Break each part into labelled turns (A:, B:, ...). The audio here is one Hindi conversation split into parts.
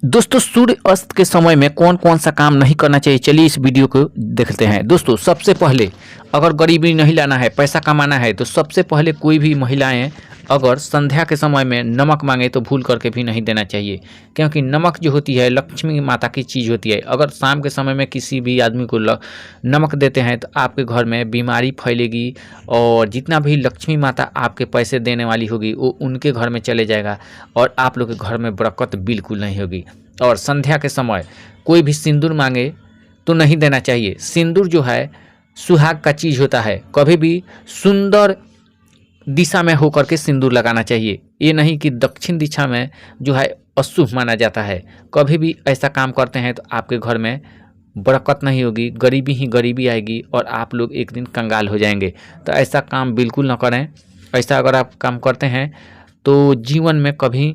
A: दोस्तों सूर्य अस्त के समय में कौन कौन सा काम नहीं करना चाहिए, चलिए इस वीडियो को देखते हैं। दोस्तों सबसे पहले अगर गरीबी नहीं लाना है, पैसा कमाना है, तो सबसे पहले कोई भी महिलाएं अगर संध्या के समय में नमक मांगे तो भूल करके भी नहीं देना चाहिए, क्योंकि नमक जो होती है लक्ष्मी माता की चीज़ होती है। अगर शाम के समय में किसी भी आदमी को नमक देते हैं तो आपके घर में बीमारी फैलेगी और जितना भी लक्ष्मी माता आपके पैसे देने वाली होगी वो उनके घर में चले जाएगा और आप लोग के घर में बरकत बिल्कुल नहीं होगी। और संध्या के समय कोई भी सिंदूर मांगे तो नहीं देना चाहिए। सिंदूर जो है सुहाग का चीज़ होता है, कभी भी सुंदर दिशा में होकर के सिंदूर लगाना चाहिए। ये नहीं कि दक्षिण दिशा में जो है अशुभ माना जाता है। कभी भी ऐसा काम करते हैं तो आपके घर में बरकत नहीं होगी, गरीबी ही गरीबी आएगी और आप लोग एक दिन कंगाल हो जाएंगे। तो ऐसा काम बिल्कुल ना करें। ऐसा अगर आप काम करते हैं तो जीवन में कभी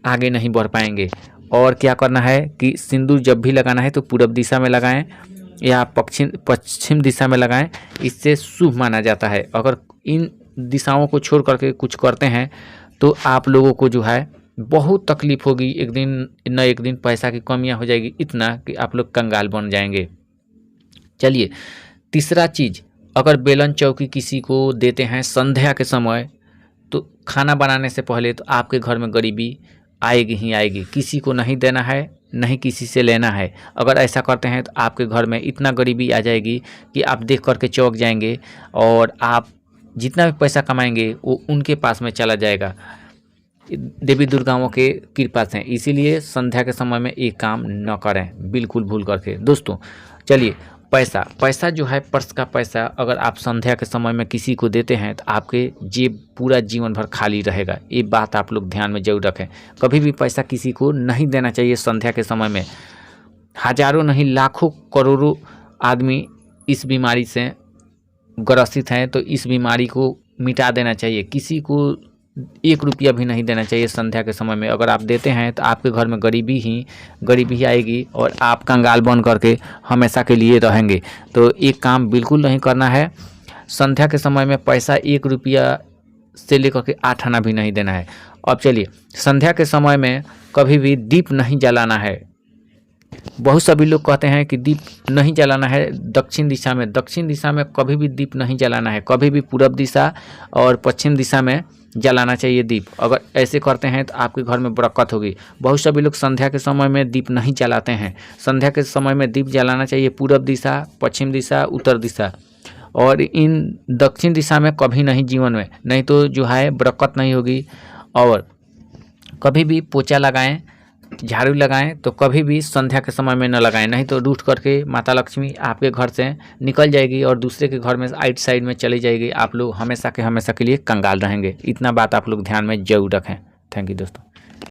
A: आगे नहीं बढ़ पाएंगे। और क्या करना है कि सिंदूर जब भी लगाना है तो पूरब दिशा में लगाएं या पश्चिम दिशा में लगाएं, इससे शुभ माना जाता है। अगर इन दिशाओं को छोड़ करके कुछ करते हैं तो आप लोगों को जो है बहुत तकलीफ होगी। एक दिन न एक दिन पैसा की कमियां हो जाएगी, इतना कि आप लोग कंगाल बन जाएंगे। चलिए तीसरा चीज़, अगर बेलन चौकी किसी को देते हैं संध्या के समय तो खाना बनाने से पहले तो आपके घर में गरीबी आएगी ही आएगी। किसी को नहीं देना है, नहीं किसी से लेना है। अगर ऐसा करते हैं तो आपके घर में इतना गरीबी आ जाएगी कि आप देख करके चौंक जाएंगे और आप जितना भी पैसा कमाएंगे वो उनके पास में चला जाएगा, देवी दुर्गाओं के कृपा से। इसीलिए संध्या के समय में एक काम न करें बिल्कुल भूल करके। दोस्तों चलिए पैसा जो है पर्स का पैसा अगर आप संध्या के समय में किसी को देते हैं तो आपके जेब पूरा जीवन भर खाली रहेगा। ये बात आप लोग ध्यान में जरूर रखें। कभी भी पैसा किसी को नहीं देना चाहिए संध्या के समय में। हजारों नहीं लाखों करोड़ों आदमी इस बीमारी से ग्रसित हैं, तो इस बीमारी को मिटा देना चाहिए। किसी को 1 रुपया भी नहीं देना चाहिए संध्या के समय में। अगर आप देते हैं तो आपके घर में गरीबी ही आएगी और आप कंगाल बन करके हमेशा के लिए रहेंगे। तो एक काम बिल्कुल नहीं करना है। संध्या के समय में पैसा 1 रुपया से लेकर के 8 आना भी नहीं देना है। अब चलिए संध्या के समय में कभी भी दीप नहीं जलाना है। बहुत सभी लोग कहते हैं कि दीप नहीं जलाना है दक्षिण दिशा में। दक्षिण दिशा में कभी भी दीप नहीं जलाना है, कभी भी पूरब दिशा और पश्चिम दिशा में जलाना चाहिए दीप। अगर ऐसे करते हैं तो आपके घर में बरकत होगी। बहुत सभी लोग संध्या के समय में दीप नहीं जलाते हैं। संध्या के समय में दीप जलाना चाहिए पूरब दिशा, पश्चिम दिशा, उत्तर दिशा, और इन दक्षिण दिशा में कभी नहीं जीवन में, नहीं तो जो है बरकत नहीं होगी। और कभी भी पोछा लगाएं, झाड़ू लगाएं तो कभी भी संध्या के समय में न लगाएं, नहीं तो रूठ करके माता लक्ष्मी आपके घर से निकल जाएगी और दूसरे के घर में आइट साइड में चली जाएगी। आप लोग हमेशा के लिए कंगाल रहेंगे। इतना बात आप लोग ध्यान में जरूर रखें। थैंक यू दोस्तों।